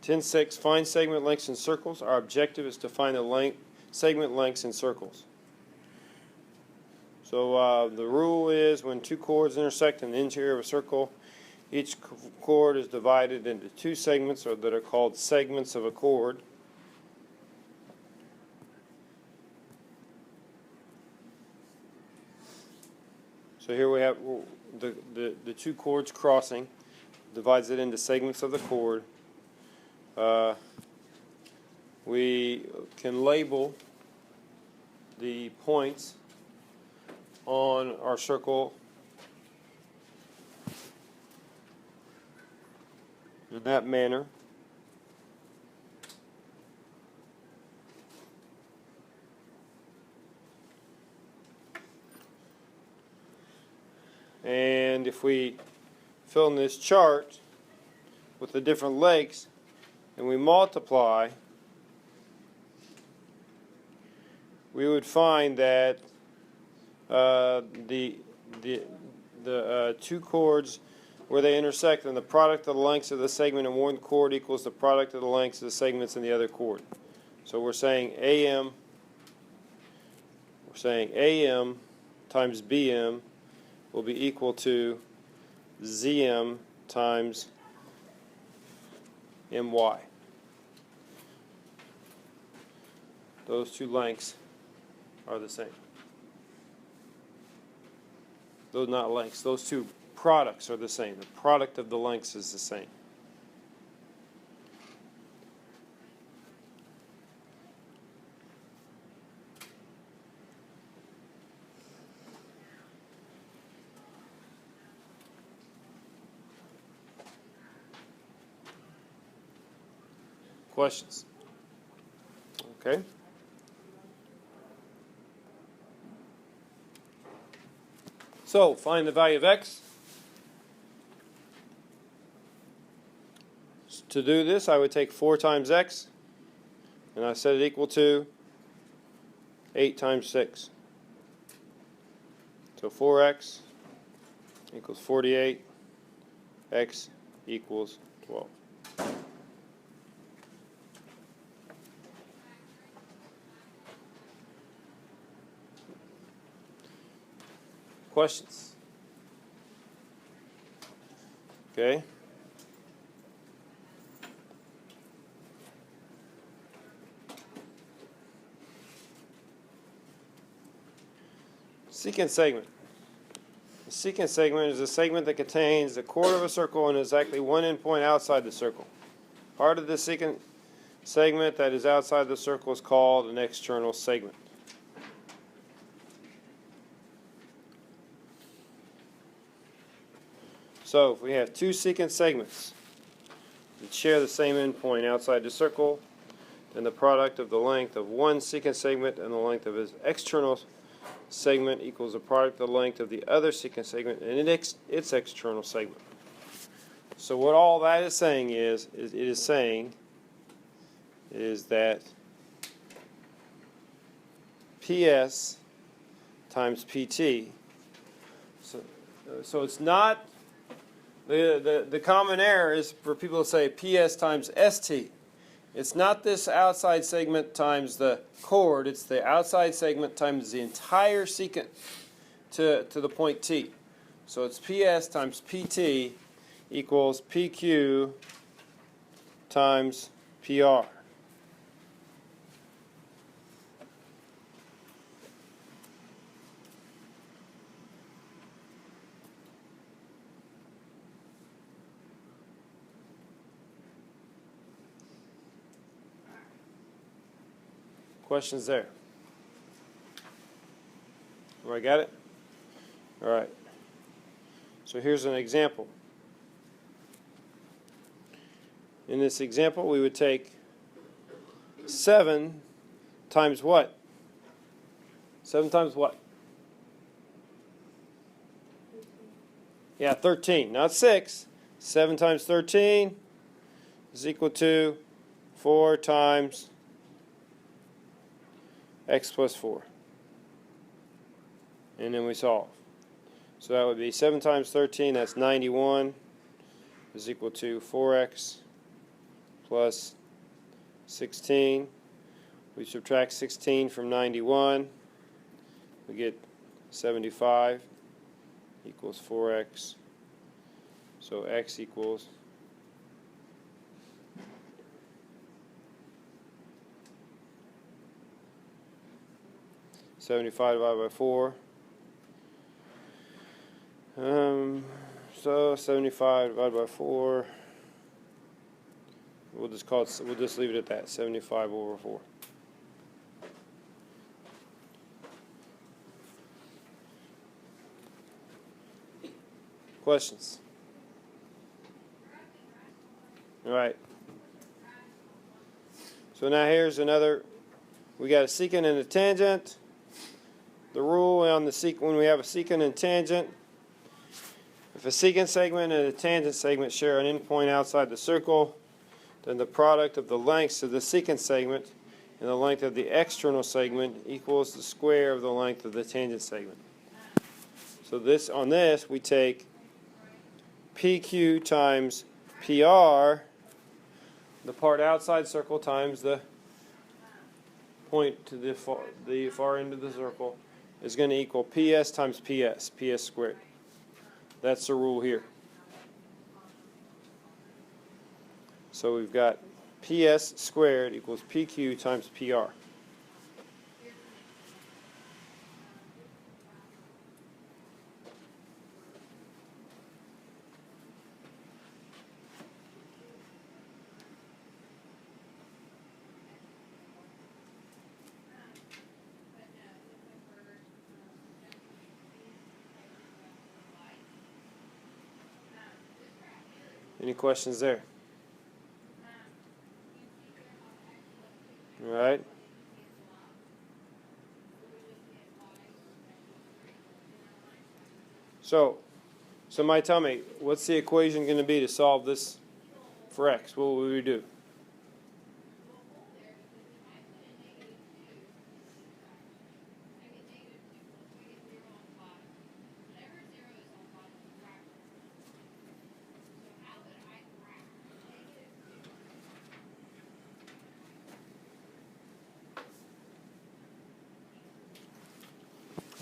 10.6, find segment lengths in circles. Our objective is to find the segment lengths in circles. So the rule is when two chords intersect in the interior of a circle, each chord is divided into two segments that are called segments of a chord. So here we have the two chords crossing, divides it into segments of the chord. We can label the points on our circle in that manner. And if we fill in this chart with the different lengths and we multiply, we would find that the two chords where they intersect, and the product of the lengths of the segment in one chord equals the product of the lengths of the segments in the other chord. So we're saying AM times BM will be equal to ZM times MY. Those two lengths are the same. Those not lengths, those two products are the same. The product of the lengths is the same. Questions? Okay. So, find the value of x. To do this, I would take 4 times x, and I set it equal to 8 times 6. So 4x equals 48, x equals 12. Questions? Okay. Secant segment. The secant segment is a segment that contains the chord of a circle and is exactly one endpoint outside the circle. Part of the secant segment that is outside the circle is called an external segment. So if we have two secant segments that share the same endpoint outside the circle, then the product of the length of one secant segment and the length of its external segment equals the product of the length of the other secant segment and its external segment. So what all that is saying is that PS times PT. So it's not the common error is for people to say PS times ST. It's not this outside segment times the chord, it's the outside segment times the entire secant to the point T. So it's PS times PT equals PQ times PR. Questions there? Everybody got it? All right. So here's an example. In this example, we would take 7 times what? 7 times what? Yeah, 13. Not 6. 7 times 13 is equal to 4 times x plus 4. And then we solve. So that would be 7 times 13, that's 91, is equal to 4x plus 16. We subtract 16 from 91. We get 75 equals 4x. So x equals 75 divided by 4. So 75 divided by 4. We'll just leave it at that. 75 over 4. Questions? All right. So now here's another. We got a secant and a tangent. The rule on the when we have a secant and tangent, if a secant segment and a tangent segment share an endpoint outside the circle, then the product of the lengths of the secant segment and the length of the external segment equals the square of the length of the tangent segment. So on this we take PQ times PR, the part outside circle, times the point to the far end of the circle, is going to equal PS times PS, PS squared. That's the rule here. So we've got PS squared equals PQ times PR. Any questions there? All right. So somebody tell me, what's the equation going to be to solve this for x? What will we do?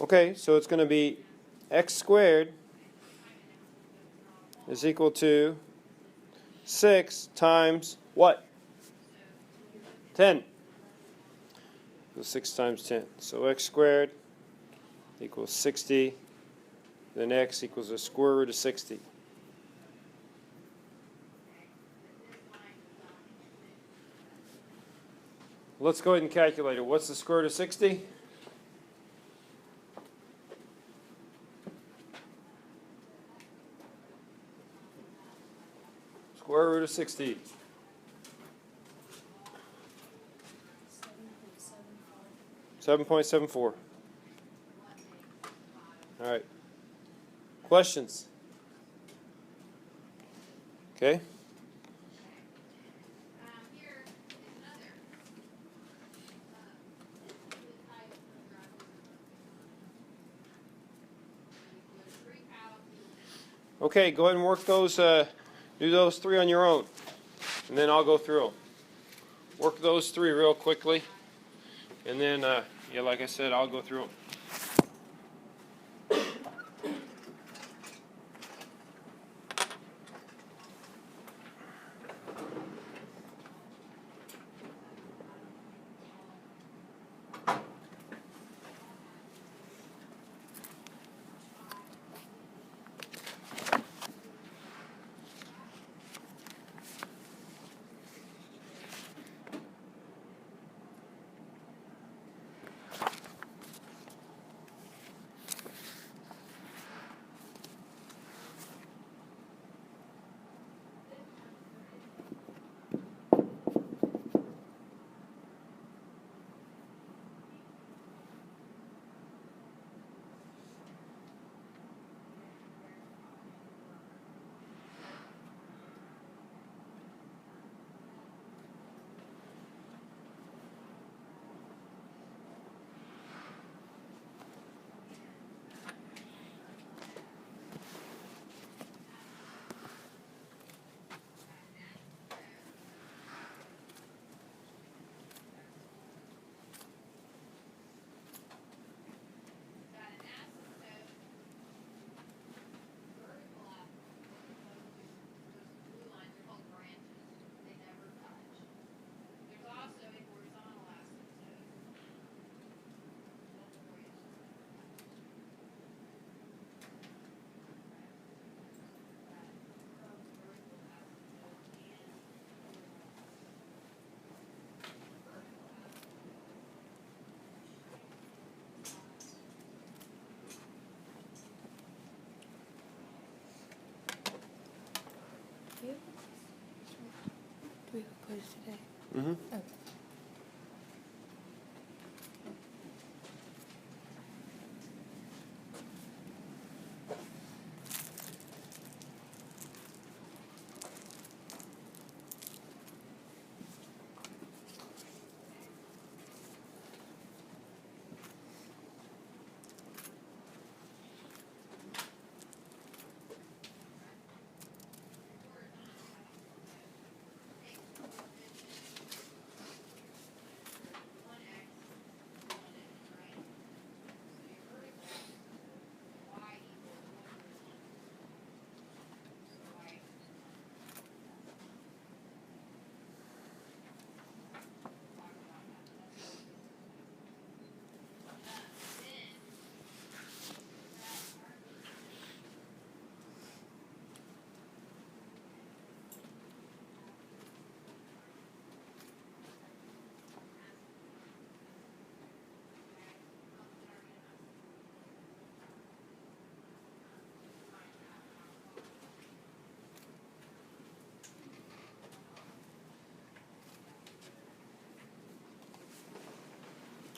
Okay, so it's going to be x squared is equal to 6 times what? 10. So 6 times 10. So x squared equals 60. Then x equals the square root of 60. Let's go ahead and calculate it. What's the square root of 60? Square root of 60. 7.74. All right. Questions? Okay. Okay, go ahead and work those, do those 3 on your own, and then I'll go through them. Work those 3 real quickly, and then, yeah, like I said, I'll go through them. you? Do we have a quiz today? Mm-hmm. Okay.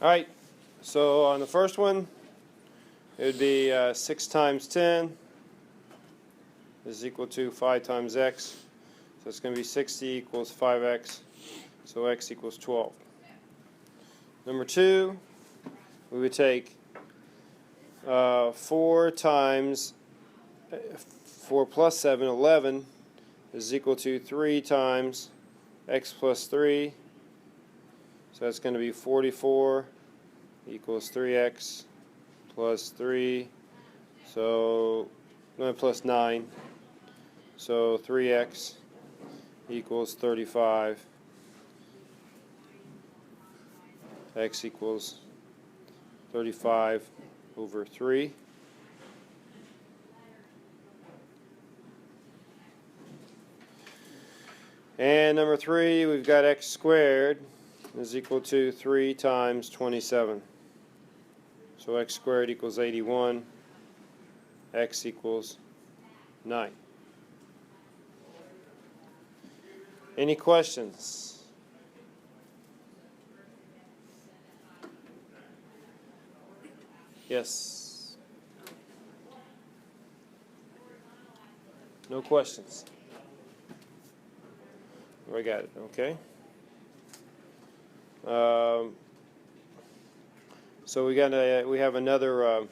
All right, so on the first one, it would be 6 times 10 is equal to 5 times x. So it's going to be 60 equals 5x, so x equals 12. Number 2, we would take 4 times 4 plus 7, 11, is equal to 3 times x plus 3. So that's going to be 44 equals 3x plus 3, so plus 9. So 3x equals 35. X equals 35 over 3. And number 3, we've got x squared is equal to 3 times 27. So x squared equals 81. X equals 9. Any questions? Yes. No questions. I got it. Okay. So we have another